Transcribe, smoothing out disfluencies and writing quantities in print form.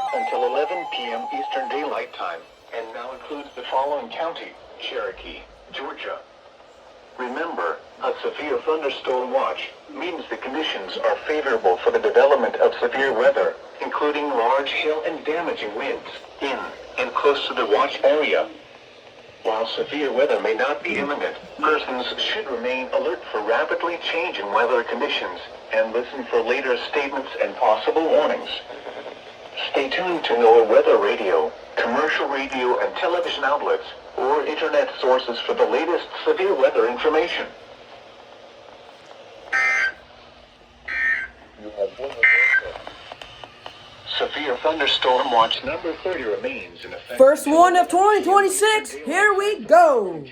effect until 11 p.m. Eastern Daylight Time, and now includes the following county: Cherokee, Georgia. Remember, a severe thunderstorm watch means the conditions are favorable for the development of severe weather, including large hail and damaging winds, in and close to the watch area. While severe weather may not be imminent, persons should remain alert for rapidly changing weather conditions and listen for later statements and possible warnings. Stay tuned to NOAA weather radio, commercial radio and television outlets, or internet sources for the latest severe weather information. Severe thunderstorm watch number 30 remains in effect. First one of 2026. Here we go.